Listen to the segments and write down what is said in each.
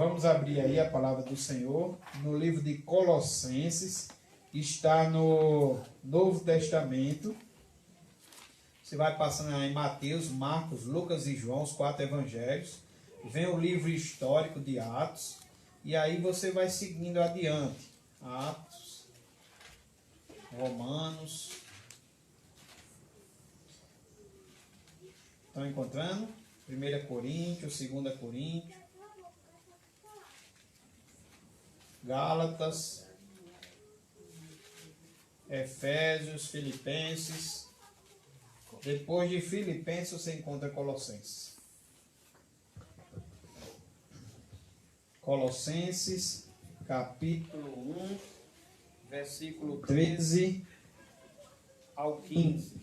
Vamos abrir aí a palavra do Senhor no livro de Colossenses, está no Novo Testamento. Você vai passando aí Mateus, Marcos, Lucas e João, os 4 evangelhos. Vem o livro histórico de Atos. E aí você vai seguindo adiante. Atos, Romanos. Estão encontrando? 1 Coríntios, 2 Coríntios. Gálatas. Efésios, Filipenses. Depois de Filipenses você encontra Colossenses. Colossenses, capítulo 1, versículo 13 ao 15.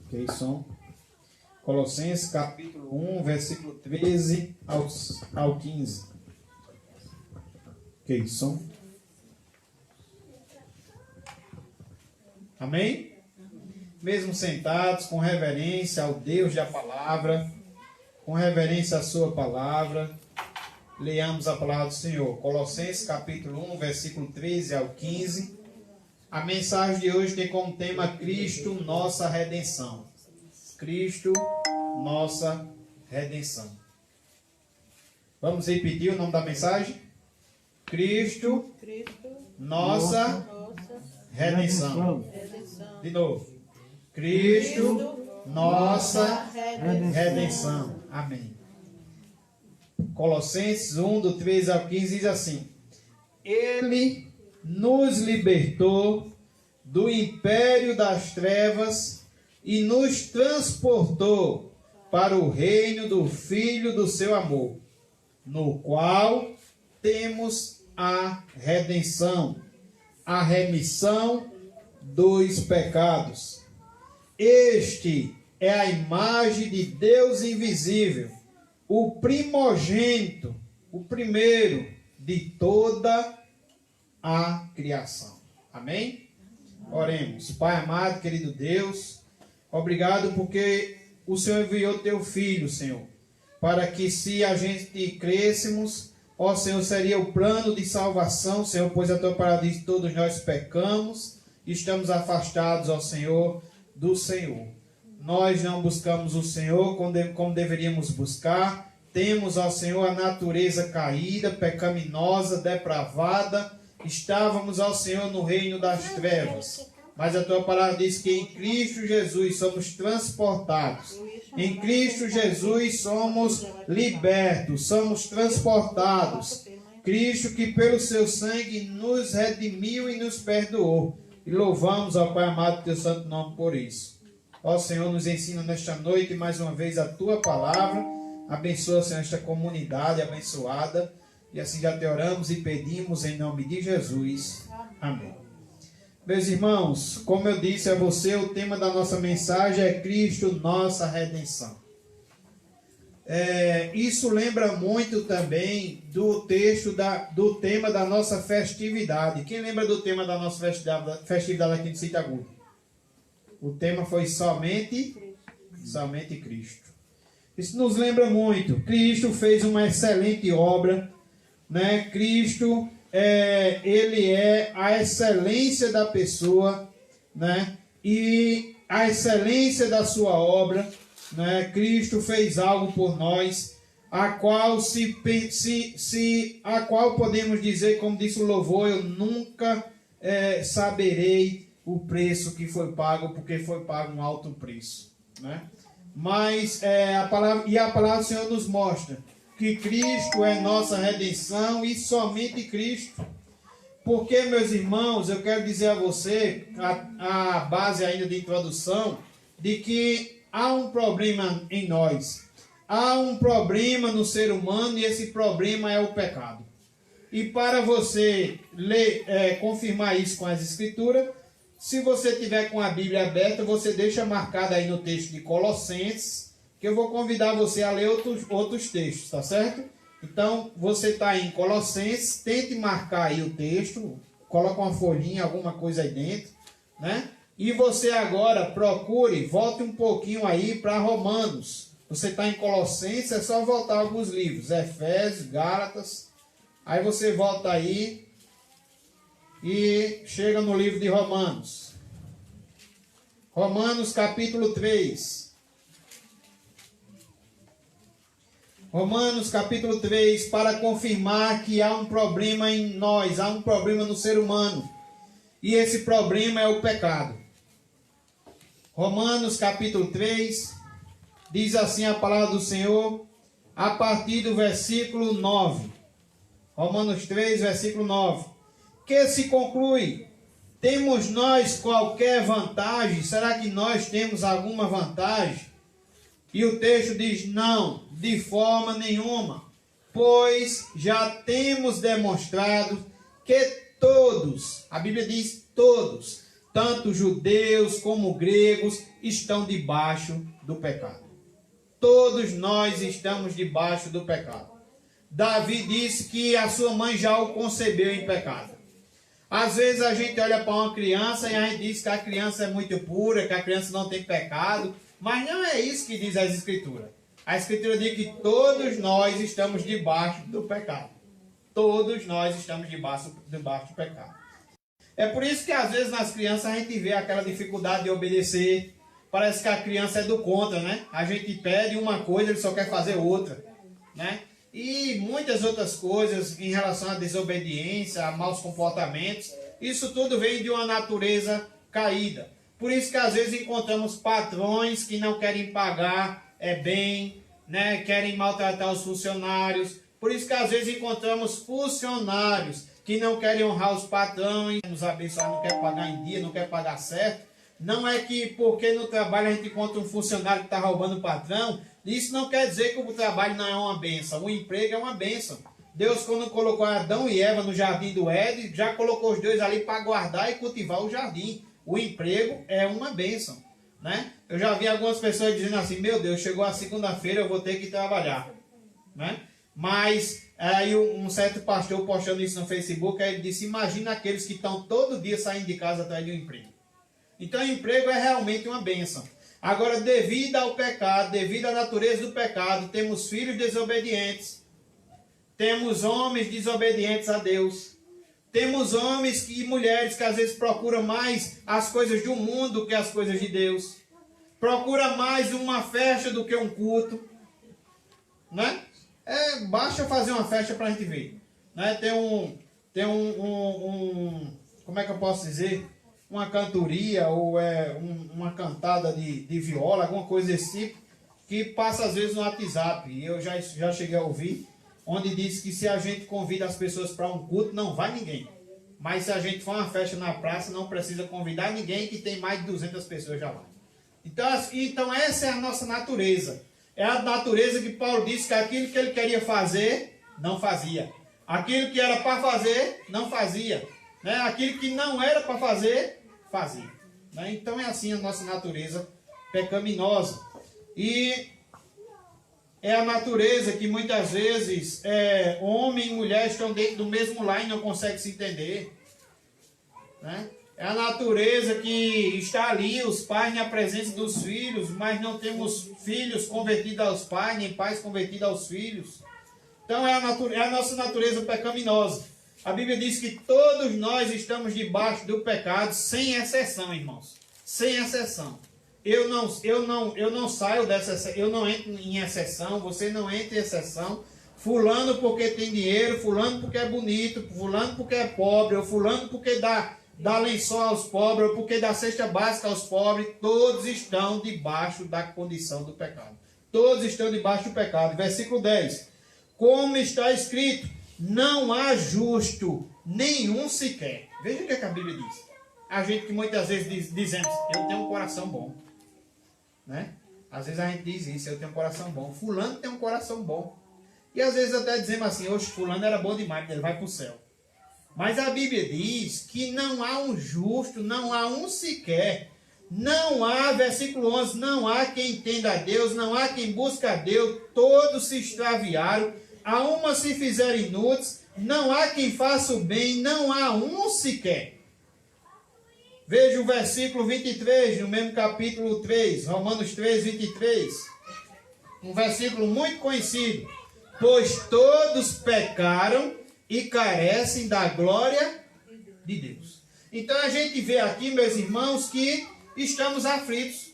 Ok, som? Colossenses, capítulo 1, versículo 13 ao 15. Ok, som? Amém? Mesmo sentados, com reverência ao Deus da palavra, com reverência à sua palavra, leamos a palavra do Senhor. Colossenses capítulo 1, versículo 13 ao 15. A mensagem de hoje tem como tema Cristo, nossa redenção. Cristo, nossa redenção. Vamos repetir o nome da mensagem? Cristo, nossa redenção. De novo. Cristo, nossa redenção. Amém. Colossenses 1, do 13 ao 15 diz assim: Ele nos libertou do império das trevas e nos transportou para o reino do Filho do seu amor, no qual temos a redenção, a remissão dos pecados. Este é a imagem de Deus invisível, o primogênito, o primeiro de toda a criação. Amém? Oremos. Pai amado, querido Deus, obrigado porque o Senhor enviou teu Filho, Senhor, para que se a gente crescêssemos, ó Senhor, seria o plano de salvação, Senhor, pois a tua palavra diz que todos nós pecamos e estamos afastados, ó Senhor, do Senhor. Nós não buscamos o Senhor como deveríamos buscar. Temos, ó Senhor, a natureza caída, pecaminosa, depravada. Estávamos, ó Senhor, no reino das trevas. Mas a tua palavra diz que em Cristo Jesus somos transportados. Em Cristo Jesus somos libertos, somos transportados. Cristo que pelo seu sangue nos redimiu e nos perdoou. E louvamos, ó Pai amado, teu santo nome por isso. Ó Senhor, nos ensina nesta noite mais uma vez a tua palavra. Abençoa, Senhor, esta comunidade abençoada. E assim já te oramos e pedimos em nome de Jesus. Amém. Meus irmãos, como eu disse a você, o tema da nossa mensagem é Cristo, nossa redenção. Isso lembra muito também do texto do tema da nossa festividade. Quem lembra do tema da nossa festividade aqui de Citagudo? O tema foi somente Cristo. Isso nos lembra muito. Cristo fez uma excelente obra, né? Cristo, ele é a excelência da pessoa, né? E a excelência da sua obra, né? Cristo fez algo por nós, a qual a qual podemos dizer, como disse o louvor, eu nunca saberei o preço que foi pago, porque foi pago um alto preço, né? Mas a palavra do Senhor nos mostra que Cristo é nossa redenção e somente Cristo. Porque, meus irmãos, eu quero dizer a você, a base ainda de introdução, de que há um problema em nós. Há um problema no ser humano e esse problema é o pecado. E para você confirmar isso com as Escrituras, se você tiver com a Bíblia aberta, você deixa marcado aí no texto de Colossenses, que eu vou convidar você a ler outros textos, tá certo? Então, você está em Colossenses, tente marcar aí o texto, coloca uma folhinha, alguma coisa aí dentro, né? E você agora procure, volte um pouquinho aí para Romanos. Você está em Colossenses, é só voltar alguns livros, Efésios, Gálatas, Aí você volta aí e chega no livro de Romanos. Romanos capítulo 3. Romanos capítulo 3, para confirmar que há um problema em nós, há um problema no ser humano. E esse problema é o pecado. Romanos capítulo 3, diz assim a palavra do Senhor, a partir do versículo 9. Romanos 3, versículo 9. Que se conclui? Temos nós qualquer vantagem? Será que nós temos alguma vantagem? E o texto diz, não, de forma nenhuma. Pois já temos demonstrado que todos, a Bíblia diz todos, tanto judeus como gregos, estão debaixo do pecado. Todos nós estamos debaixo do pecado. Davi disse que a sua mãe já o concebeu em pecado. Às vezes a gente olha para uma criança e a gente diz que a criança é muito pura, que a criança não tem pecado. Mas não é isso que diz as Escrituras. A Escritura diz que todos nós estamos debaixo do pecado. Todos nós estamos debaixo do pecado. É por isso que às vezes nas crianças a gente vê aquela dificuldade de obedecer. Parece que a criança é do contra, né? A gente pede uma coisa, ele só quer fazer outra, né? E muitas outras coisas em relação à desobediência, a maus comportamentos. Isso tudo vem de uma natureza caída. Por isso que às vezes encontramos patrões que não querem pagar bem, né? Querem maltratar os funcionários. Por isso que às vezes encontramos funcionários que não querem honrar os patrões, nos abençoar, não quer pagar em dia, não quer pagar certo. Não é que porque no trabalho a gente encontra um funcionário que está roubando o patrão, isso não quer dizer que o trabalho não é uma bênção. O emprego é uma bênção. Deus, quando colocou Adão e Eva no jardim do Éden, já colocou os dois ali para guardar e cultivar o jardim. O emprego é uma bênção, né? Eu já vi algumas pessoas dizendo assim, meu Deus, chegou a segunda-feira, eu vou ter que trabalhar, né? Mas aí um certo pastor postando isso no Facebook, aí ele disse, imagina aqueles que estão todo dia saindo de casa atrás de um emprego. Então o emprego é realmente uma bênção. Agora, devido ao pecado, devido à natureza do pecado, temos filhos desobedientes, temos homens desobedientes a Deus. Temos homens e mulheres que às vezes procuram mais as coisas do mundo do que as coisas de Deus. Procura mais uma festa do que um culto. Né? Basta fazer uma festa para a gente ver. Né? Como é que eu posso dizer? Uma cantoria ou uma cantada de viola, alguma coisa desse tipo, que passa às vezes no WhatsApp. E eu já cheguei a ouvir. Onde diz que se a gente convida as pessoas para um culto, não vai ninguém. Mas se a gente for uma festa na praça, não precisa convidar ninguém, que tem mais de 200 pessoas já lá. Então essa é a nossa natureza. É a natureza que Paulo disse que aquilo que ele queria fazer, não fazia. Aquilo que era para fazer, não fazia. Né? Aquilo que não era para fazer, fazia. Né? Então é assim a nossa natureza pecaminosa. E é a natureza que muitas vezes homem e mulher estão dentro do mesmo lar e não conseguem se entender. Né? É a natureza que está ali, os pais na presença dos filhos, mas não temos filhos convertidos aos pais, nem pais convertidos aos filhos. Então é a nossa natureza pecaminosa. A Bíblia diz que todos nós estamos debaixo do pecado, sem exceção, irmãos. Sem exceção. Eu não saio dessa, eu não entro em exceção, você não entra em exceção. Fulano porque tem dinheiro, fulano porque é bonito, fulano porque é pobre, ou fulano porque dá lençol aos pobres, ou porque dá cesta básica aos pobres. Todos estão debaixo da condição do pecado. Todos estão debaixo do pecado. Versículo 10. Como está escrito, não há justo nenhum sequer. Veja o que a Bíblia diz. A gente que muitas vezes dizemos, eu tenho um coração bom. Né? Às vezes a gente diz isso, eu tenho um coração bom. Fulano tem um coração bom. E às vezes até dizemos assim, hoje fulano era bom demais, ele vai para o céu. Mas a Bíblia diz que não há um justo, não há um sequer. Não há, versículo 11, não há quem entenda a Deus, não há quem busca a Deus, todos se extraviaram, a uma se fizeram inúteis, não há quem faça o bem, não há um sequer. Veja o versículo 23, no mesmo capítulo 3, Romanos 3, 23. Um versículo muito conhecido. Pois todos pecaram e carecem da glória de Deus. Então a gente vê aqui, meus irmãos, que estamos aflitos.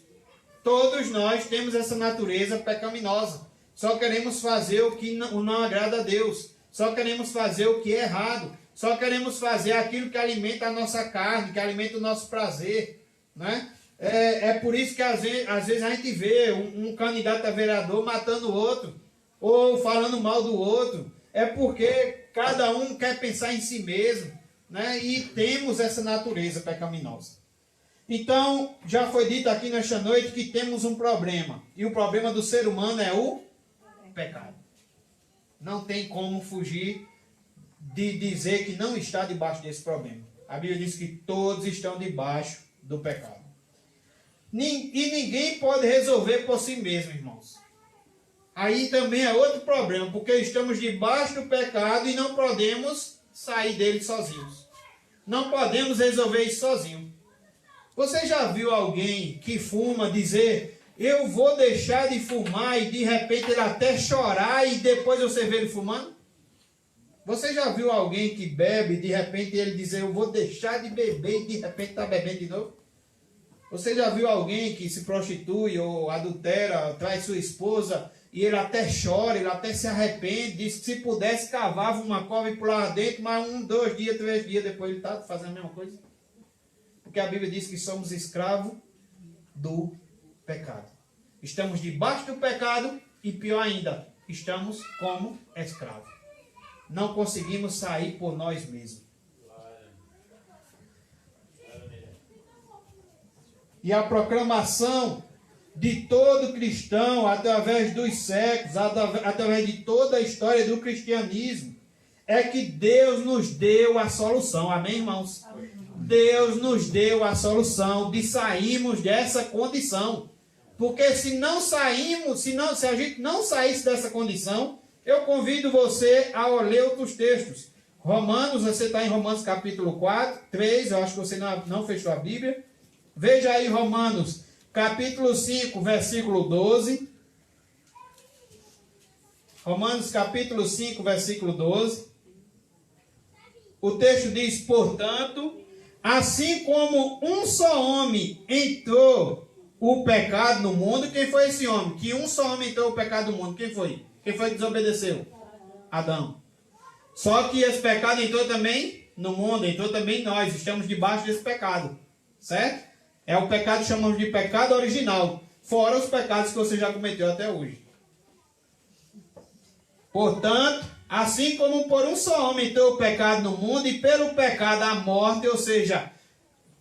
Todos nós temos essa natureza pecaminosa. Só queremos fazer o que não agrada a Deus. Só queremos fazer o que é errado. Só queremos fazer aquilo que alimenta a nossa carne, que alimenta o nosso prazer, né? É por isso que às vezes a gente vê um candidato a vereador matando o outro, ou falando mal do outro. É porque cada um quer pensar em si mesmo, né? E temos essa natureza pecaminosa. Então, já foi dito aqui nesta noite que temos um problema. E o problema do ser humano é o pecado. Não tem como fugir de dizer que não está debaixo desse problema. A Bíblia diz que todos estão debaixo do pecado. E ninguém pode resolver por si mesmo, irmãos. Aí também é outro problema, porque estamos debaixo do pecado e não podemos sair dele sozinhos. Não podemos resolver isso sozinho. Você já viu alguém que fuma dizer, eu vou deixar de fumar, e de repente ele até chorar e depois você vê ele fumando? Você já viu alguém que bebe e de repente ele dizer, eu vou deixar de beber, e de repente está bebendo de novo? Você já viu alguém que se prostitui ou adultera, traz sua esposa e ele até chora, ele até se arrepende, diz que se pudesse cavava uma cova e pulava dentro, mas 1, 2 dias, 3 dias depois ele está fazendo a mesma coisa? Porque a Bíblia diz que somos escravos do pecado. Estamos debaixo do pecado e pior ainda, estamos como escravos. Não conseguimos sair por nós mesmos. E a proclamação de todo cristão, através dos séculos, através de toda a história do cristianismo, é que Deus nos deu a solução. Amém, irmãos? Amém. Deus nos deu a solução de sairmos dessa condição. Porque se a gente não saísse dessa condição, eu convido você a ler outros textos. Romanos, você está em Romanos capítulo 4, 3, eu acho que você não fechou a Bíblia. Veja aí Romanos, capítulo 5, versículo 12. Romanos, capítulo 5, versículo 12. O texto diz, portanto, assim como um só homem entrou o pecado no mundo, quem foi esse homem? Que um só homem entrou o pecado no mundo, quem foi? Quem foi que desobedeceu? Adão. Só que esse pecado entrou também no mundo, entrou também em nós, estamos debaixo desse pecado, certo? É o pecado que chamamos de pecado original, fora os pecados que você já cometeu até hoje. Portanto, assim como por um só homem entrou o pecado no mundo, e pelo pecado a morte, ou seja,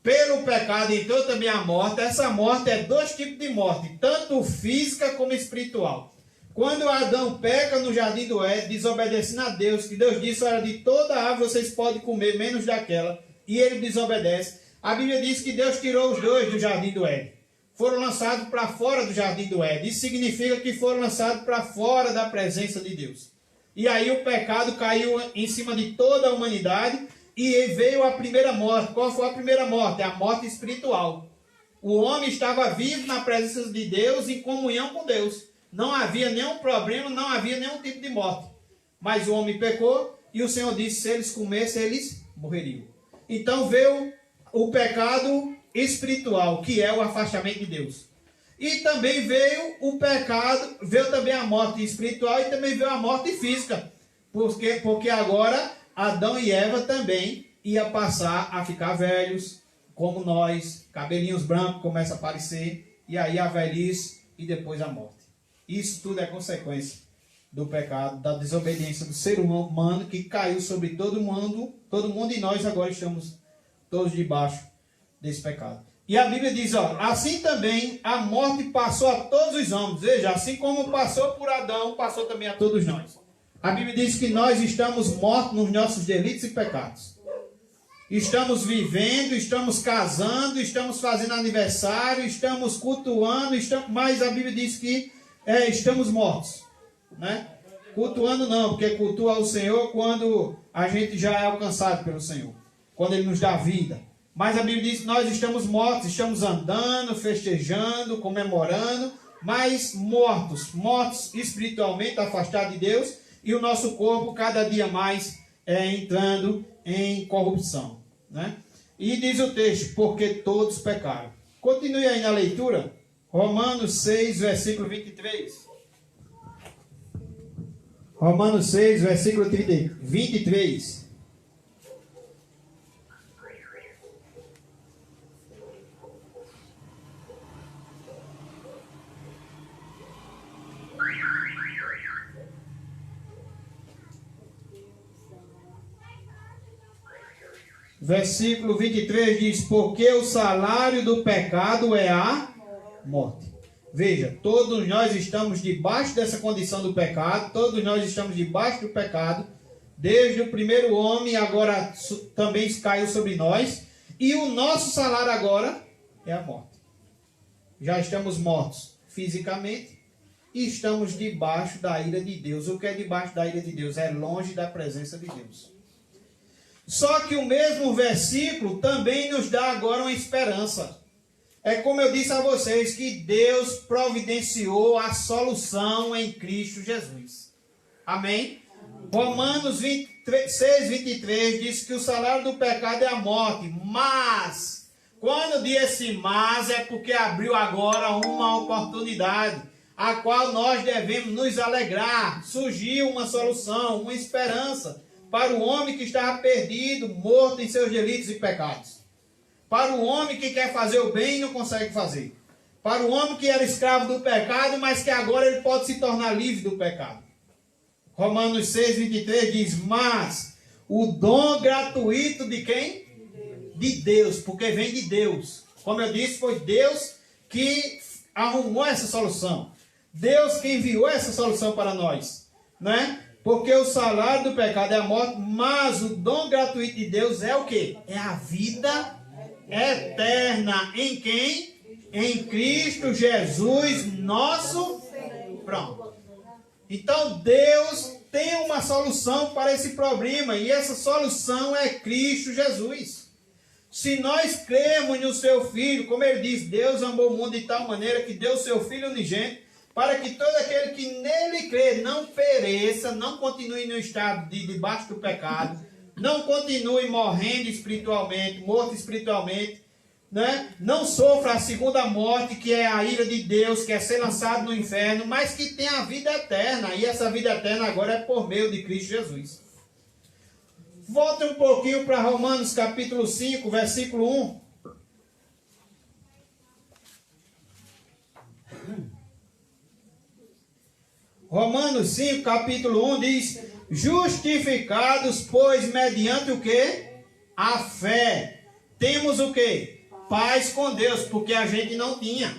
pelo pecado entrou também a morte. Essa morte é 2 tipos de morte, tanto física como espiritual. Quando Adão peca no jardim do Éden, desobedecendo a Deus, que Deus disse, olha, de toda árvore vocês podem comer, menos daquela, e ele desobedece. A Bíblia diz que Deus tirou os dois do jardim do Éden. Foram lançados para fora do jardim do Éden. Isso significa que foram lançados para fora da presença de Deus. E aí o pecado caiu em cima de toda a humanidade e veio a primeira morte. Qual foi a primeira morte? A morte espiritual. O homem estava vivo na presença de Deus, em comunhão com Deus. Não havia nenhum problema, não havia nenhum tipo de morte. Mas o homem pecou e o Senhor disse, se eles comessem, eles morreriam. Então veio o pecado espiritual, que é o afastamento de Deus. E também veio o pecado, veio também a morte espiritual e também veio a morte física. Porque agora Adão e Eva também iam passar a ficar velhos, como nós, cabelinhos brancos começam a aparecer, e aí a velhice e depois a morte. Isso tudo é consequência do pecado, da desobediência do ser humano que caiu sobre todo mundo, e nós agora estamos todos debaixo desse pecado. E a Bíblia diz, ó, assim também a morte passou a todos os homens. Veja, assim como passou por Adão, passou também a todos nós. A Bíblia diz que nós estamos mortos nos nossos delitos e pecados. Estamos vivendo, estamos casando, estamos fazendo aniversário, estamos cultuando, mas a Bíblia diz que estamos mortos, né? Cultuando não, porque cultua o Senhor quando a gente já é alcançado pelo Senhor, quando Ele nos dá vida. Mas a Bíblia diz que nós estamos mortos, estamos andando, festejando, comemorando, mas mortos espiritualmente, afastados de Deus, e o nosso corpo cada dia mais entrando em corrupção, né? E diz o texto, porque todos pecaram. Continue aí na leitura, Romanos 6, versículo 23. Romanos 6, versículo 23. Versículo 23 diz, porque o salário do pecado é a morte. Veja, todos nós estamos debaixo dessa condição do pecado, todos nós estamos debaixo do pecado, desde o primeiro homem, agora também caiu sobre nós, e o nosso salário agora é a morte. Já estamos mortos fisicamente e estamos debaixo da ira de Deus. O que é debaixo da ira de Deus? É longe da presença de Deus. Só que o mesmo versículo também nos dá agora uma esperança. É como eu disse a vocês, que Deus providenciou a solução em Cristo Jesus. Amém? Romanos 6, 23 diz que o salário do pecado é a morte. Mas, quando diz esse mas, é porque abriu agora uma oportunidade, a qual nós devemos nos alegrar. Surgiu uma solução, uma esperança para o homem que estava perdido, morto em seus delitos e pecados. Para o homem que quer fazer o bem e não consegue fazer. Para o homem que era escravo do pecado, mas que agora ele pode se tornar livre do pecado. Romanos 6, 23 diz, mas o dom gratuito de quem? De Deus, porque vem de Deus. Como eu disse, foi Deus que arrumou essa solução. Deus que enviou essa solução para nós, né? Porque o salário do pecado é a morte, mas o dom gratuito de Deus é o quê? É a vida eterna. Em quem? Em Cristo Jesus, nosso... Pronto. Então Deus tem uma solução para esse problema, e essa solução é Cristo Jesus. Se nós cremos no seu Filho, como ele diz, Deus amou o mundo de tal maneira que deu o seu Filho unigênito, para que todo aquele que nele crê não pereça, não continue no estado de debaixo do pecado, não continue morrendo espiritualmente, morto espiritualmente, né? Não sofra a segunda morte, que é a ira de Deus, que é ser lançado no inferno, mas que tenha a vida eterna, e essa vida eterna agora é por meio de Cristo Jesus. Volta um pouquinho para Romanos capítulo 5, versículo 1. Romanos 5, capítulo 1 diz, justificados, pois, mediante o quê? A fé. Temos o quê? Paz com Deus, porque a gente não tinha.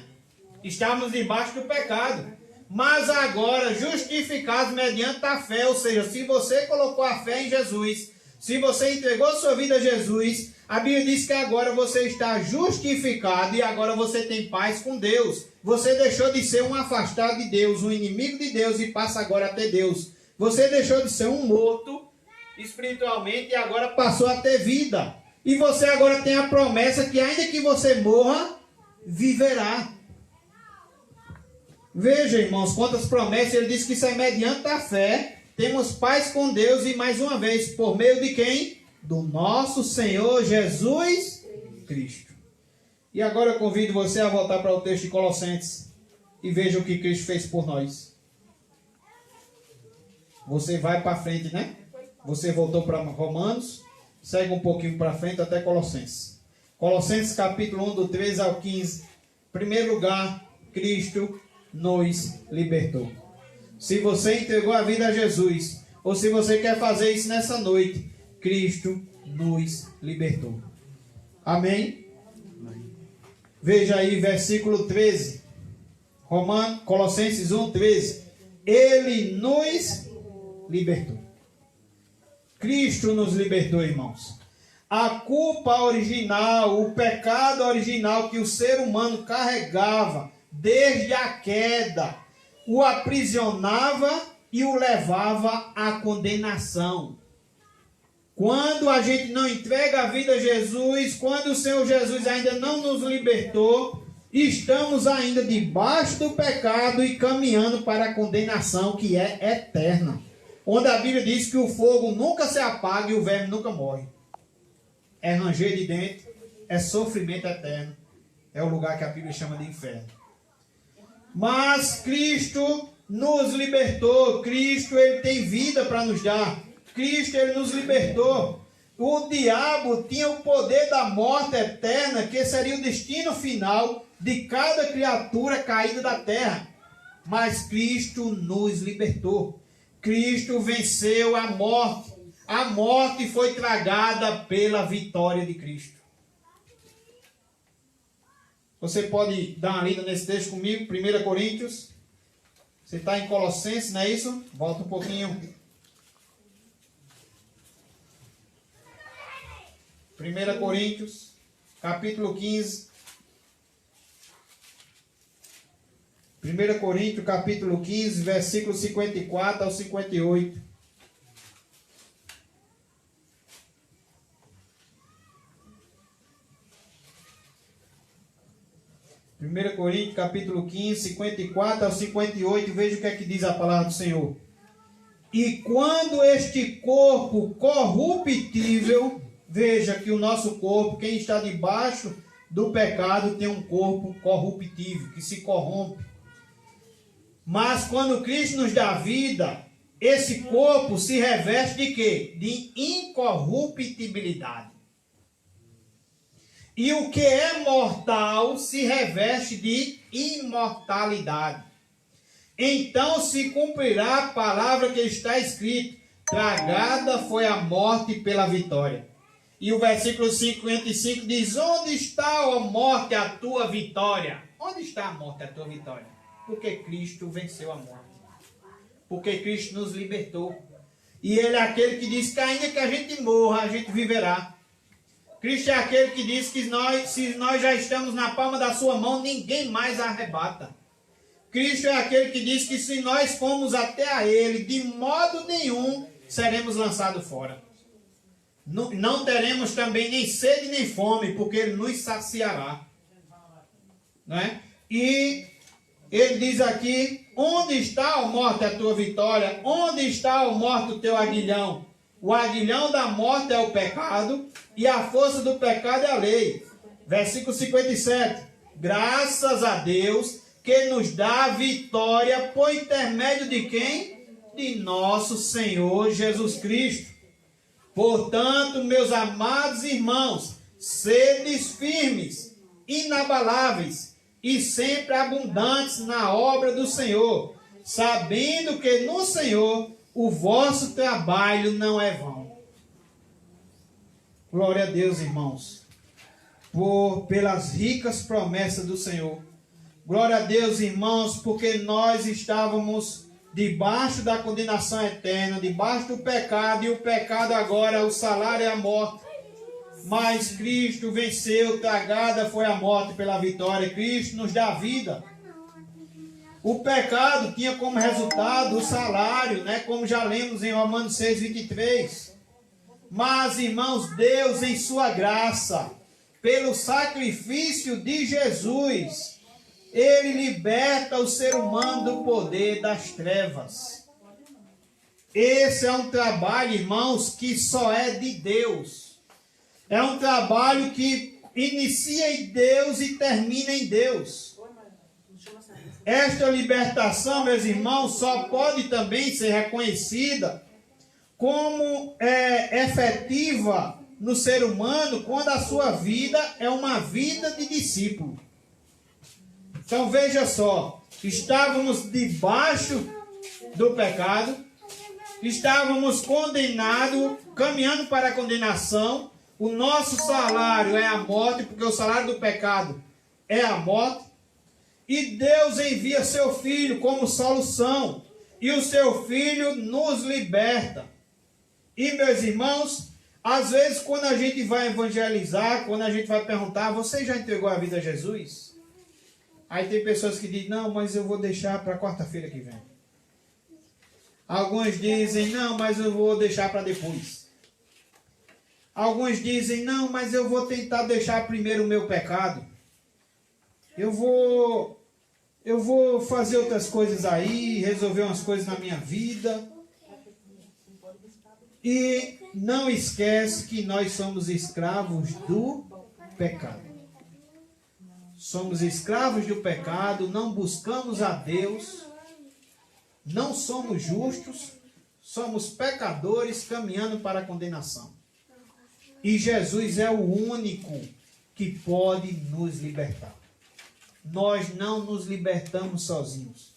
Estávamos debaixo do pecado. Mas agora, justificados mediante a fé, ou seja, se você colocou a fé em Jesus, se você entregou sua vida a Jesus, a Bíblia diz que agora você está justificado e agora você tem paz com Deus. Você deixou de ser um afastado de Deus, um inimigo de Deus, e passa agora a ter Deus. Você deixou de ser um morto espiritualmente e agora passou a ter vida. E você agora tem a promessa que ainda que você morra, viverá. Veja, irmãos, quantas promessas. Ele diz que isso é mediante a fé. Temos paz com Deus e, mais uma vez, por meio de quem? Do nosso Senhor Jesus Cristo. E agora eu convido você a voltar para o texto de Colossenses e veja o que Cristo fez por nós. Você vai para frente, né? Você voltou para Romanos, segue um pouquinho para frente até Colossenses. Colossenses capítulo 1, do 13 ao 15. Em primeiro lugar, Cristo nos libertou. Se você entregou a vida a Jesus, ou se você quer fazer isso nessa noite, Cristo nos libertou. Amém? Veja aí versículo 13. Colossenses 1, 13. Ele nos libertou. Cristo nos libertou, irmãos. A culpa original, o pecado original que o ser humano carregava desde a queda, o aprisionava e o levava à condenação. Quando a gente não entrega a vida a Jesus, quando o Senhor Jesus ainda não nos libertou, estamos ainda debaixo do pecado e caminhando para a condenação que é eterna. onde a Bíblia diz que o fogo nunca se apaga e o verme nunca morre. É ranger de dentro, é sofrimento eterno, é o lugar que a Bíblia chama de inferno. Mas Cristo nos libertou, Cristo ele tem vida para nos dar, Cristo ele nos libertou. O diabo tinha o poder da morte eterna, que seria o destino final de cada criatura caída da terra. Mas Cristo nos libertou. Cristo venceu a morte. A morte foi tragada pela vitória de Cristo. Você pode dar uma lida nesse texto comigo, 1 Coríntios. Você está em Colossenses, não é isso? Volta um pouquinho. 1 Coríntios, capítulo 15. 1 Coríntios, capítulo 15, versículo 54 ao 58. 1 Coríntios, capítulo 15, 54 ao 58. Veja o que é que diz a palavra do Senhor. E quando este corpo corruptível, veja que o nosso corpo, quem está debaixo do pecado, tem um corpo corruptível, que se corrompe. Mas quando Cristo nos dá vida, esse corpo se reveste de quê? De incorruptibilidade. E o que é mortal se reveste de imortalidade. Então se cumprirá a palavra que está escrita: tragada foi a morte pela vitória. E o versículo 55 diz: onde está, ó morte, a tua vitória? Onde está a morte, a tua vitória? Porque Cristo venceu a morte. Porque Cristo nos libertou. E Ele é aquele que diz que ainda que a gente morra, a gente viverá. Cristo é aquele que diz que se nós já estamos na palma da sua mão, ninguém mais arrebata. Cristo é aquele que diz que se nós formos até a Ele, de modo nenhum seremos lançados fora. Não teremos também nem sede nem fome, porque Ele nos saciará. Não é? E Ele diz aqui: onde está, ó morte, a tua vitória? Onde está, ó morte, o teu aguilhão? O aguilhão da morte é o pecado, e a força do pecado é a lei. Versículo 57. Graças a Deus que nos dá a vitória por intermédio de quem? De nosso Senhor Jesus Cristo. Portanto, meus amados irmãos, sedes firmes, inabaláveis e sempre abundantes na obra do Senhor, sabendo que no Senhor o vosso trabalho não é vão. Glória a Deus, irmãos, pelas ricas promessas do Senhor. Glória a Deus, irmãos, porque nós estávamos debaixo da condenação eterna, debaixo do pecado, e o pecado agora, o salário é a morte. Mas Cristo venceu, tragada foi a morte pela vitória. Cristo nos dá vida. O pecado tinha como resultado o salário, né? Como já lemos em Romanos 6, 23. Mas, irmãos, Deus em sua graça, pelo sacrifício de Jesus, Ele liberta o ser humano do poder das trevas. Esse é um trabalho, irmãos, que só é de Deus. É um trabalho que inicia em Deus e termina em Deus. Esta libertação, meus irmãos, só pode também ser reconhecida como efetiva no ser humano quando a sua vida é uma vida de discípulo. Então veja só, estávamos debaixo do pecado, estávamos condenados, caminhando para a condenação. O nosso salário é a morte, porque o salário do pecado é a morte. E Deus envia seu Filho como solução. E o seu Filho nos liberta. E, meus irmãos, às vezes quando a gente vai evangelizar, quando a gente vai perguntar: você já entregou a vida a Jesus? Aí tem pessoas que dizem: não, mas eu vou deixar para quarta-feira que vem. Alguns dizem: não, mas eu vou deixar para depois. Alguns dizem: não, mas eu vou tentar deixar primeiro o meu pecado. Eu vou fazer outras coisas aí, resolver umas coisas na minha vida. E não esquece que nós somos escravos do pecado. Somos escravos do pecado, não buscamos a Deus, não somos justos, somos pecadores caminhando para a condenação. E Jesus é o único que pode nos libertar. Nós não nos libertamos sozinhos.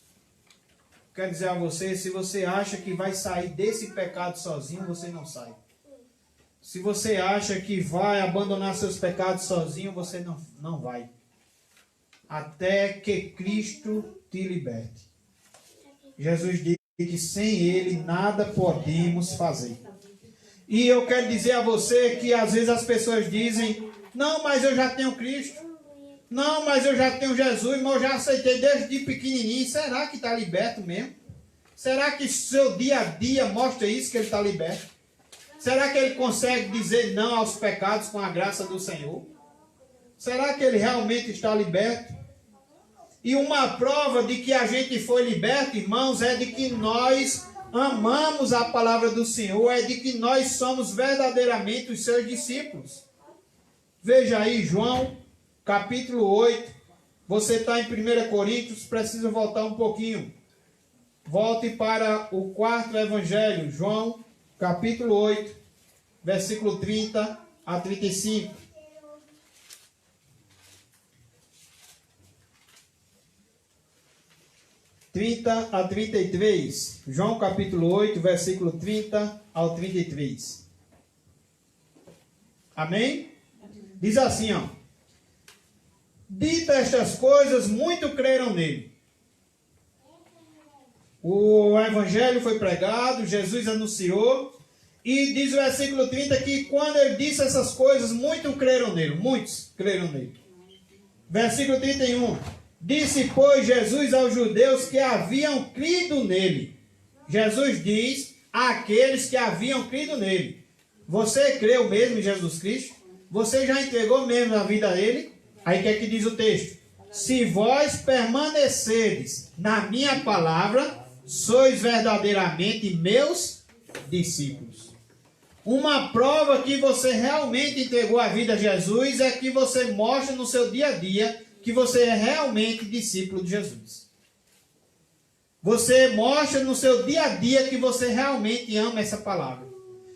Quero dizer a você, se você acha que vai sair desse pecado sozinho, você não sai. Se você acha que vai abandonar seus pecados sozinho, você não vai. Até que Cristo te liberte. Jesus disse que sem Ele nada podemos fazer. E eu quero dizer a você que às vezes as pessoas dizem: não, mas eu já tenho Cristo. Não, mas eu já tenho Jesus, mas eu já aceitei desde pequenininho. Será que está liberto mesmo? Será que seu dia a dia mostra isso, que ele está liberto? Será que ele consegue dizer não aos pecados com a graça do Senhor? Será que ele realmente está liberto? E uma prova de que a gente foi liberto, irmãos, é de que nós amamos a palavra do Senhor, é de que nós somos verdadeiramente os seus discípulos. Veja aí, João, capítulo 8. Você está em 1 Coríntios, precisa voltar um pouquinho. Volte para o 4º evangelho, João, capítulo 8, versículo 30 a 35. A 33. João capítulo 8, versículo 30 ao 33. Amém? Diz assim, ó. Dita estas coisas, muito creram nele. O evangelho foi pregado, Jesus anunciou, e diz o versículo 30 que quando ele disse essas coisas, muitos creram nele. Muitos creram nele. Versículo 31. Disse, pois, Jesus aos judeus que haviam crido nele. Jesus diz àqueles que haviam crido nele. Você creu mesmo em Jesus Cristo? Você já entregou mesmo a vida a ele? Aí o que é que diz o texto? Se vós permaneceres na minha palavra, sois verdadeiramente meus discípulos. Uma prova que você realmente entregou a vida a Jesus é que você mostra no seu dia a dia que você é realmente discípulo de Jesus. Você mostra no seu dia a dia que você realmente ama essa palavra.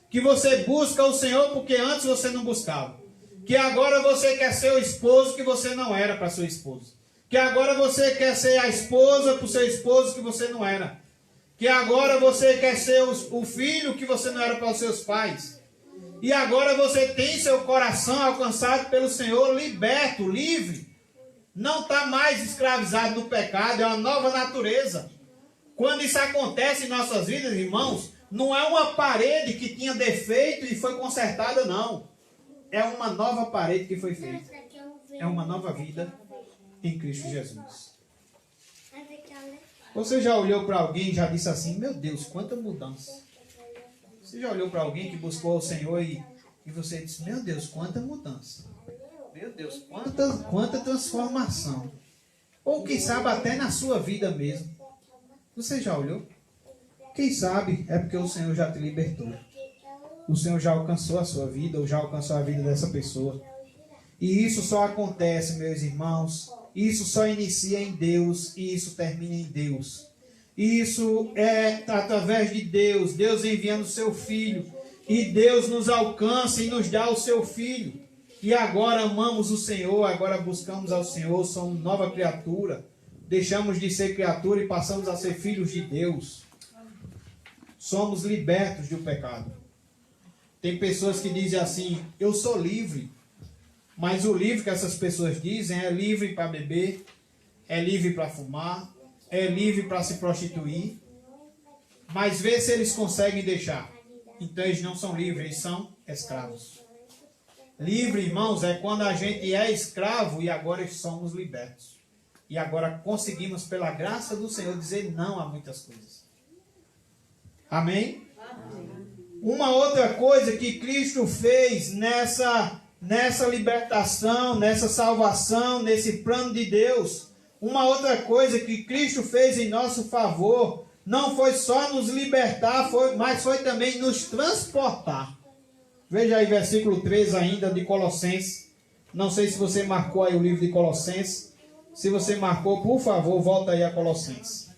Que você busca o Senhor porque antes você não buscava. Que agora você quer ser o esposo que você não era para sua esposa. Que agora você quer ser a esposa para o seu esposo que você não era. Que agora você quer ser o filho que você não era para os seus pais. E agora você tem seu coração alcançado pelo Senhor, liberto, livre. Não está mais escravizado do pecado, é uma nova natureza. Quando isso acontece em nossas vidas, irmãos, não é uma parede que tinha defeito e foi consertada, não. É uma nova parede que foi feita. É uma nova vida em Cristo Jesus. Você já olhou para alguém e já disse assim, meu Deus, quanta mudança. Você já olhou para alguém que buscou o Senhor e você disse, meu Deus, quanta mudança. Meu Deus, quanta transformação. Ou quem sabe até na sua vida mesmo. Você já olhou? Quem sabe é porque o Senhor já te libertou. O Senhor já alcançou a sua vida, ou já alcançou a vida dessa pessoa. E isso só acontece, meus irmãos, isso só inicia em Deus e isso termina em Deus. Isso é através de Deus, Deus enviando o seu Filho. E Deus nos alcança e nos dá o seu Filho. E agora amamos o Senhor, agora buscamos ao Senhor, somos nova criatura. Deixamos de ser criatura e passamos a ser filhos de Deus. Somos libertos do pecado. Tem pessoas que dizem assim, eu sou livre. Mas o livre que essas pessoas dizem é livre para beber, é livre para fumar, é livre para se prostituir. Mas vê se eles conseguem deixar. Então eles não são livres, eles são escravos. Livre, irmãos, é quando a gente é escravo e agora somos libertos. E agora conseguimos, pela graça do Senhor, dizer não a muitas coisas. Amém? Amém. Uma outra coisa que Cristo fez nessa libertação, nessa salvação, nesse plano de Deus, uma outra coisa que Cristo fez em nosso favor não foi só nos libertar, mas foi também nos transportar. Veja aí versículo 13 ainda de Colossenses. Não sei se você marcou aí o livro de Colossenses. Se você marcou, por favor, volta aí a Colossenses.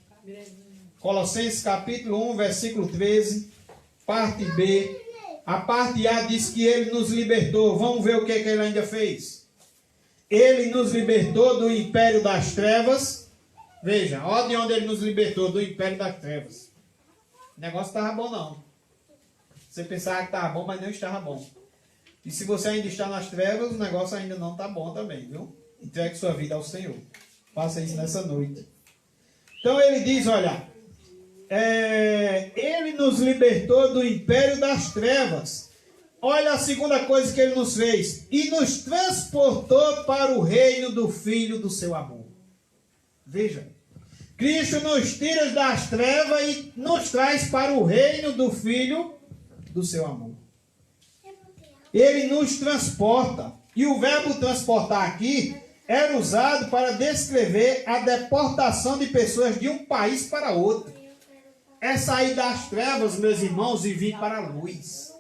Colossenses capítulo 1, versículo 13, parte B. A parte A diz que ele nos libertou. Vamos ver o que ele ainda fez. Ele nos libertou do império das trevas. Veja, olha de onde ele nos libertou, do império das trevas. O negócio estava bom não. Você pensava que estava bom, mas não estava bom. E se você ainda está nas trevas, o negócio ainda não está bom também, viu? Entregue sua vida ao Senhor. Faça isso nessa noite. Então ele diz, olha, ele nos libertou do império das trevas. Olha a segunda coisa que ele nos fez. E nos transportou para o reino do Filho do seu amor. Veja. Cristo nos tira das trevas e nos traz para o reino do Filho do seu amor. Ele nos transporta. E o verbo transportar aqui era usado para descrever a deportação de pessoas de um país para outro. É sair das trevas, meus irmãos, e vir para a luz.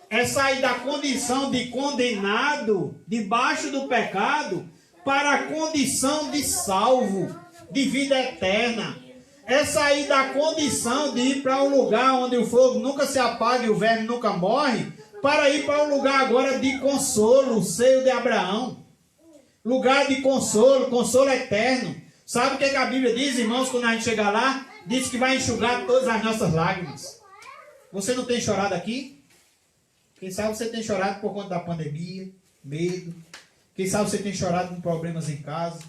É sair da condição de condenado, debaixo do pecado, para a condição de salvo, de vida eterna. É sair da condição de ir para um lugar onde o fogo nunca se apaga e o verme nunca morre, para ir para um lugar agora de consolo, o seio de Abraão. Lugar de consolo, consolo eterno. Sabe o que a Bíblia diz, irmãos, quando a gente chegar lá? Diz que vai enxugar todas as nossas lágrimas. Você não tem chorado aqui? Quem sabe você tem chorado por conta da pandemia, medo. Quem sabe você tem chorado com problemas em casa.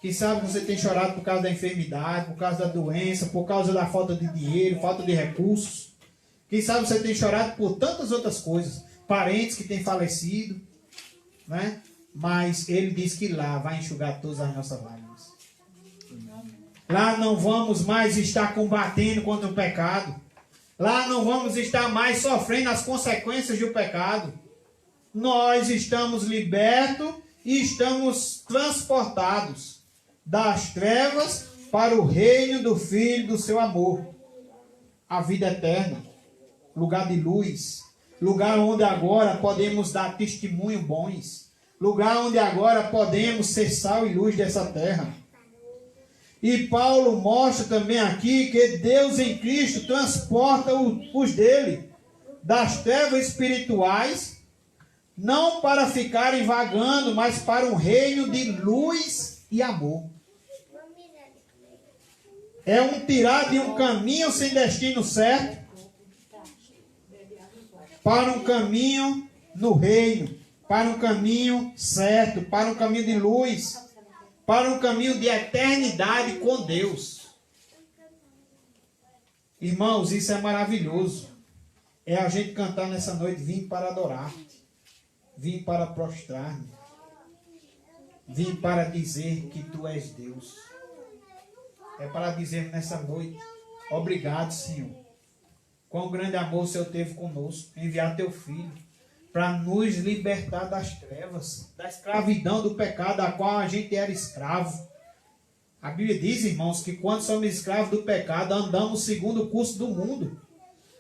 Quem sabe você tem chorado por causa da enfermidade, por causa da doença, por causa da falta de dinheiro, falta de recursos. Quem sabe você tem chorado por tantas outras coisas. Parentes que têm falecido, né? Mas ele diz que lá vai enxugar todas as nossas lágrimas. Lá não vamos mais estar combatendo contra o pecado. Lá não vamos estar mais sofrendo as consequências do pecado. Nós estamos libertos e estamos transportados das trevas para o reino do Filho do seu amor. A vida eterna. Lugar de luz. Lugar onde agora podemos dar testemunho bons. Lugar onde agora podemos ser sal e luz dessa terra. E Paulo mostra também aqui que Deus em Cristo transporta os dele das trevas espirituais, não para ficarem vagando, mas para um reino de luz e amor. É um tirar de um caminho sem destino certo para um caminho no reino, para um caminho certo, para um caminho de luz, para um caminho de eternidade com Deus. Irmãos, isso é maravilhoso. É a gente cantar nessa noite, vim para adorar, vim para prostrar-me, vim para dizer que tu és Deus. É para dizer nessa noite, obrigado, Senhor. Quão grande amor o Senhor teve conosco, enviar teu Filho para nos libertar das trevas, da escravidão do pecado, a qual a gente era escravo. A Bíblia diz, irmãos, que quando somos escravos do pecado, andamos segundo o curso do mundo.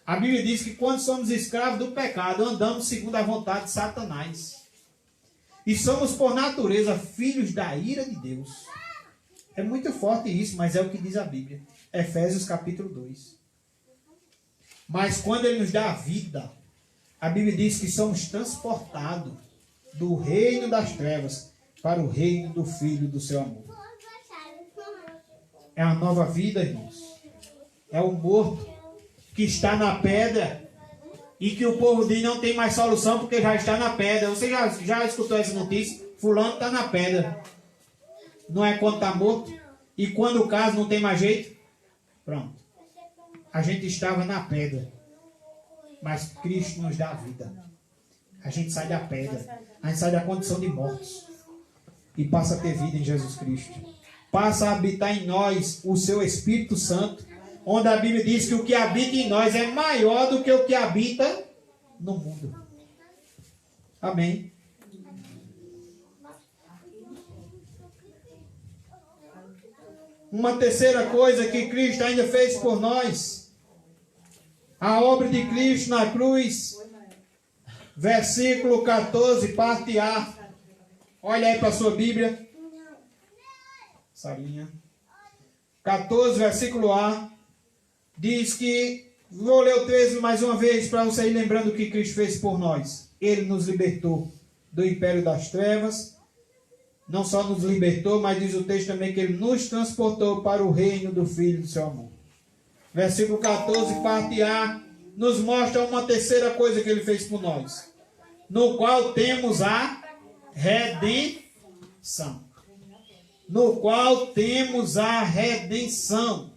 A Bíblia diz que quando somos escravos do pecado, andamos segundo a vontade de Satanás. E somos, por natureza, filhos da ira de Deus. É muito forte isso, mas é o que diz a Bíblia. Efésios capítulo 2. Mas quando ele nos dá a vida, a Bíblia diz que somos transportados do reino das trevas para o reino do Filho do seu amor. É uma nova vida, irmãos. É o morto que está na pedra e que o povo diz não tem mais solução porque já está na pedra. Você já escutou essa notícia? Fulano está na pedra. Não é quando está morto? E quando o caso não tem mais jeito? Pronto. A gente estava na pedra. Mas Cristo nos dá a vida. A gente sai da pedra. A gente sai da condição de mortos. E passa a ter vida em Jesus Cristo. Passa a habitar em nós o seu Espírito Santo. Onde a Bíblia diz que o que habita em nós é maior do que o que habita no mundo. Amém. Uma terceira coisa que Cristo ainda fez por nós. A obra de Cristo na cruz. Versículo 14, parte A. Olha aí para a sua Bíblia. Sarinha. 14, versículo A. Diz que, vou ler o 13 mais uma vez para você ir lembrando o que Cristo fez por nós. Ele nos libertou do império das trevas. Não só nos libertou, mas diz o texto também que ele nos transportou para o reino do Filho do seu amor. Versículo 14, parte A, nos mostra uma terceira coisa que ele fez por nós. No qual temos a redenção. No qual temos a redenção.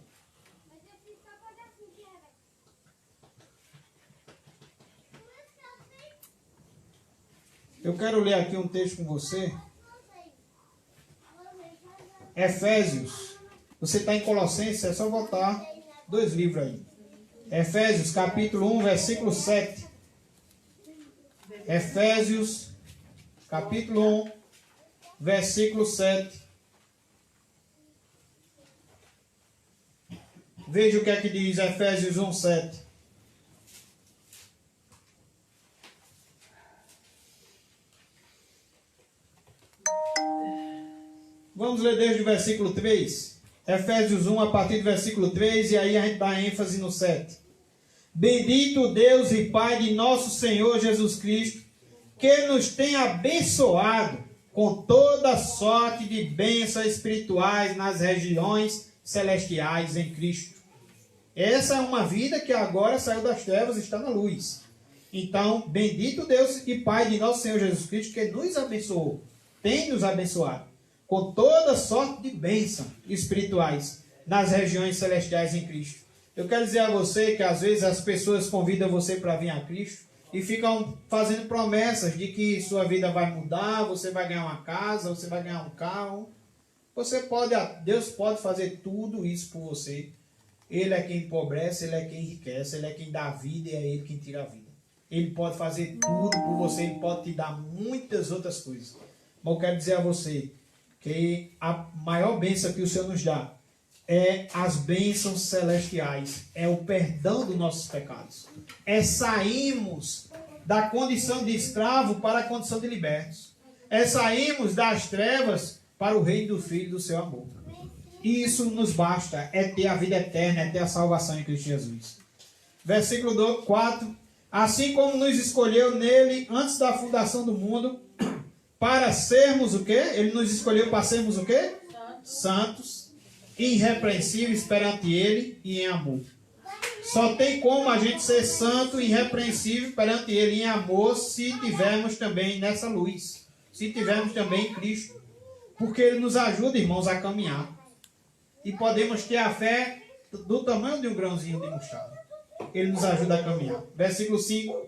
Eu quero ler aqui um texto com você. Efésios. Você está em Colossenses, é só voltar 2 livros aí. Efésios, capítulo 1, versículo 7. Efésios, capítulo 1, versículo 7. Veja o que é que diz Efésios 1, 7. Vamos ler desde o versículo 3. Efésios 1, a partir do versículo 3, e aí a gente dá ênfase no 7. Bendito Deus e Pai de nosso Senhor Jesus Cristo, que nos tem abençoado com toda sorte de bênçãos espirituais nas regiões celestiais em Cristo. Essa é uma vida que agora saiu das trevas e está na luz. Então, bendito Deus e Pai de nosso Senhor Jesus Cristo, que nos abençoou, tem nos abençoado com toda sorte de bênçãos espirituais nas regiões celestiais em Cristo. Eu quero dizer a você que às vezes as pessoas convidam você para vir a Cristo e ficam fazendo promessas de que sua vida vai mudar, você vai ganhar uma casa, você vai ganhar um carro. Deus pode fazer tudo isso por você. Ele é quem empobrece, Ele é quem enriquece, Ele é quem dá vida e é Ele quem tira a vida. Ele pode fazer tudo por você, Ele pode te dar muitas outras coisas. Mas eu quero dizer a você que a maior bênção que o Senhor nos dá é as bênçãos celestiais, é o perdão dos nossos pecados. É sairmos da condição de escravo para a condição de libertos. É sairmos das trevas para o reino do Filho do seu amor. E isso nos basta, é ter a vida eterna, é ter a salvação em Cristo Jesus. Versículo 4. Assim como nos escolheu nele antes da fundação do mundo, para sermos o quê? Ele nos escolheu para sermos o quê? Santos, irrepreensíveis perante Ele e em amor. Só tem como a gente ser santo e irrepreensível perante Ele em amor se tivermos também nessa luz. Se tivermos também em Cristo. Porque Ele nos ajuda, irmãos, a caminhar. E podemos ter a fé do tamanho de um grãozinho de mostarda. Ele nos ajuda a caminhar. Versículo 5.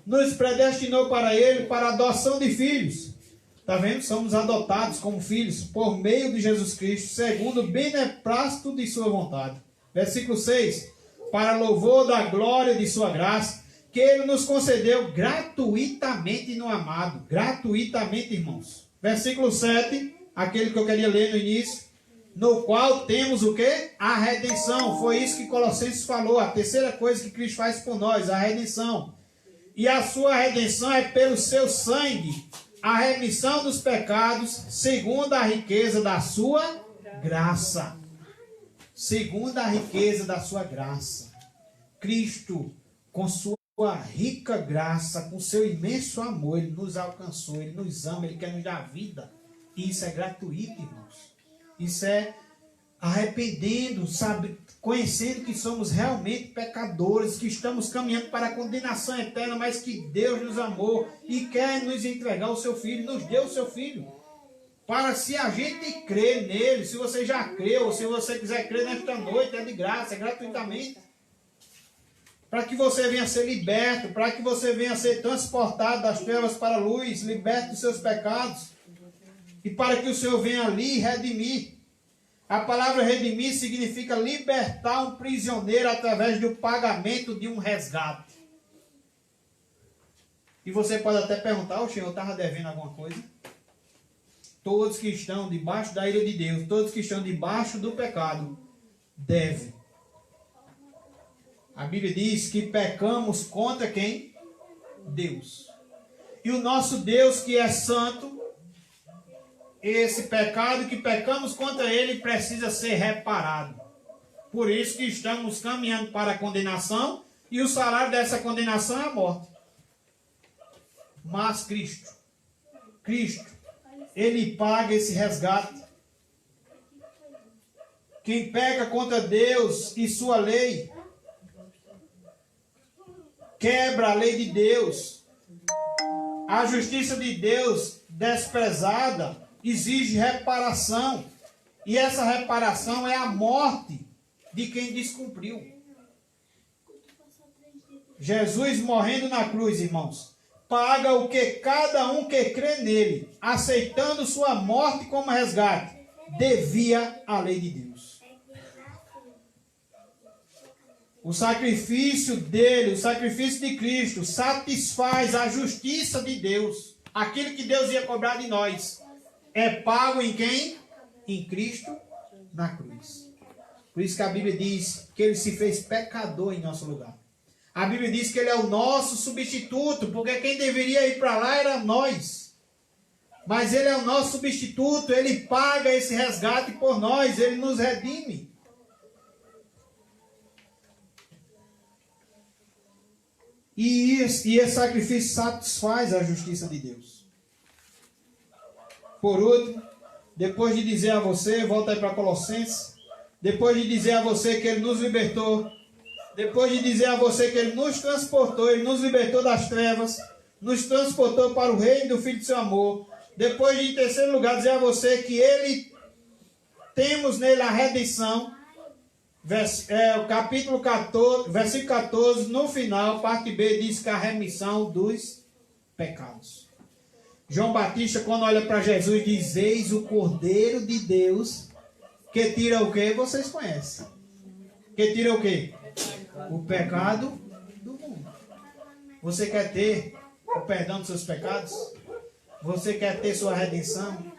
Nos predestinou para Ele, para a adoção de filhos. Está vendo? Somos adotados como filhos por meio de Jesus Cristo, segundo o beneplácito de sua vontade. Versículo 6. Para louvor da glória de sua graça, que Ele nos concedeu gratuitamente no amado. Gratuitamente, irmãos. Versículo 7. Aquele que eu queria ler no início. No qual temos o quê? A redenção. Foi isso que Colossenses falou. A terceira coisa que Cristo faz por nós, a redenção. E a sua redenção é pelo seu sangue, a remissão dos pecados, segundo a riqueza da sua graça. Segundo a riqueza da sua graça. Cristo, com sua rica graça, com seu imenso amor, Ele nos alcançou, Ele nos ama, Ele quer nos dar vida. E isso é gratuito, irmãos. Isso é arrependendo, sabe, conhecendo que somos realmente pecadores, que estamos caminhando para a condenação eterna, mas que Deus nos amou e quer nos entregar o seu Filho, nos deu o seu Filho. Para se a gente crer nele, se você já creu, ou se você quiser crer nesta noite, é de graça, é gratuitamente. Para que você venha ser liberto, para que você venha ser transportado das trevas para a luz, liberto dos seus pecados. E para que o Senhor venha ali redimir. A palavra redimir significa libertar um prisioneiro através do pagamento de um resgate. E você pode até perguntar, o Senhor estava devendo alguma coisa? todos que estão debaixo da ira de Deus, todos que estão debaixo do pecado, devem. A Bíblia diz que pecamos contra quem? Deus. E o nosso Deus, que é santo, esse pecado que pecamos contra ele precisa ser reparado. Por isso que estamos caminhando para a condenação, e o salário dessa condenação é a morte. Mas Cristo, ele paga esse resgate. Quem peca contra Deus e sua lei, quebra a lei de Deus. A justiça de Deus desprezada exige reparação. E essa reparação é a morte de quem descumpriu. Jesus morrendo na cruz, irmãos, paga o que cada um que crê nele, aceitando sua morte como resgate, devia à lei de Deus. O sacrifício dele, o sacrifício de Cristo, satisfaz a justiça de Deus. Aquilo que Deus ia cobrar de nós é pago em quem? Em Cristo, na cruz. Por isso que a Bíblia diz que ele se fez pecador em nosso lugar. A Bíblia diz que ele é o nosso substituto, porque quem deveria ir para lá era nós. Mas ele é o nosso substituto, ele paga esse resgate por nós, ele nos redime. E esse sacrifício satisfaz a justiça de Deus. Por último, depois de dizer a você, volta aí para Colossenses, depois de dizer a você que ele nos libertou, depois de dizer a você que ele nos transportou, ele nos libertou das trevas, nos transportou para o reino do Filho de seu amor, depois de, em terceiro lugar, dizer a você que ele, temos nele a redenção, o capítulo 14, versículo 14, no final, parte B, diz que a remissão dos pecados. João Batista, quando olha para Jesus, diz: eis o Cordeiro de Deus, que tira o quê? Vocês conhecem. Que tira o quê? O pecado do mundo. Você quer ter o perdão dos seus pecados? Você quer ter sua redenção?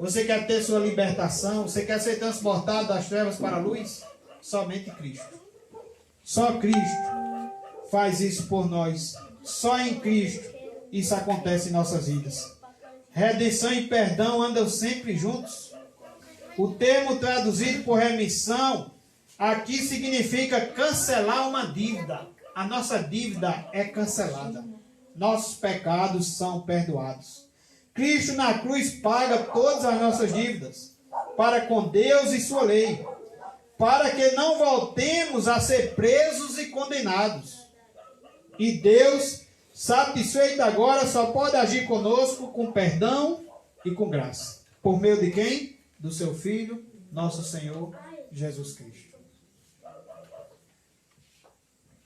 Você quer ter sua libertação? Você quer ser transportado das trevas para a luz? Somente Cristo. Só Cristo faz isso por nós. Só em Cristo isso acontece em nossas vidas. Redenção e perdão andam sempre juntos. O termo traduzido por remissão aqui significa cancelar uma dívida. A nossa dívida é cancelada. Nossos pecados são perdoados. Cristo na cruz paga todas as nossas dívidas para com Deus e sua lei, para que não voltemos a ser presos e condenados. E Deus, satisfeito agora, só pode agir conosco com perdão e com graça. Por meio de quem? Do seu Filho, nosso Senhor Jesus Cristo.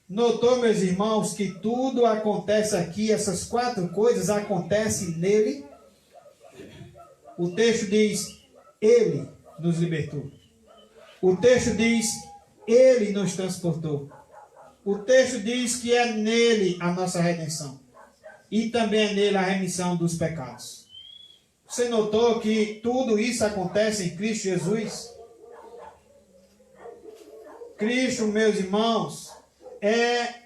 Notou, meus irmãos, que tudo acontece aqui, essas quatro coisas acontecem nele? O texto diz: ele nos libertou. O texto diz: ele nos transportou. O texto diz que é nele a nossa redenção. E também é nele a remissão dos pecados. Você notou que tudo isso acontece em Cristo Jesus? Cristo, meus irmãos, é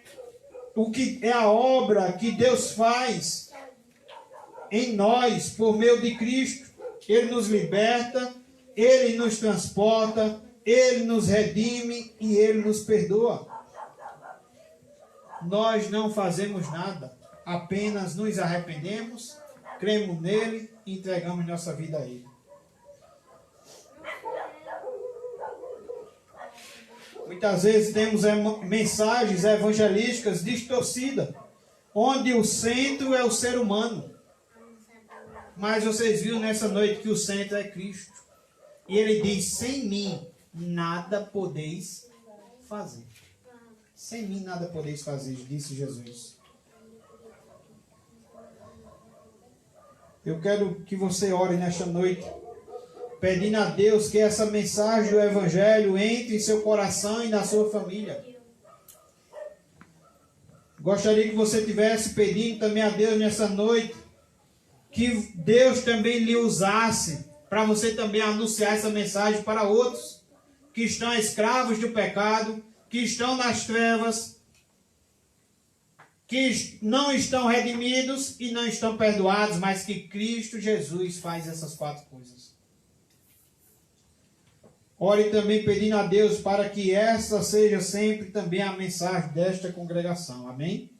a obra que Deus faz em nós por meio de Cristo. Ele nos liberta, ele nos transporta, ele nos redime e ele nos perdoa. Nós não fazemos nada, apenas nos arrependemos, cremos nele e entregamos nossa vida a ele. Muitas vezes temos mensagens evangelísticas distorcidas, onde o centro é o ser humano. Mas vocês viram nessa noite que o centro é Cristo. E ele diz: sem mim nada podeis fazer. Sem mim nada podeis fazer, disse Jesus. Eu quero que você ore nesta noite, pedindo a Deus que essa mensagem do Evangelho entre em seu coração e na sua família. Gostaria que você estivesse pedindo também a Deus nessa noite que Deus também lhe usasse para você também anunciar essa mensagem para outros que estão escravos do pecado, que estão nas trevas, que não estão redimidos e não estão perdoados, mas que Cristo Jesus faz essas 4 coisas. Ore também pedindo a Deus para que essa seja sempre também a mensagem desta congregação. Amém?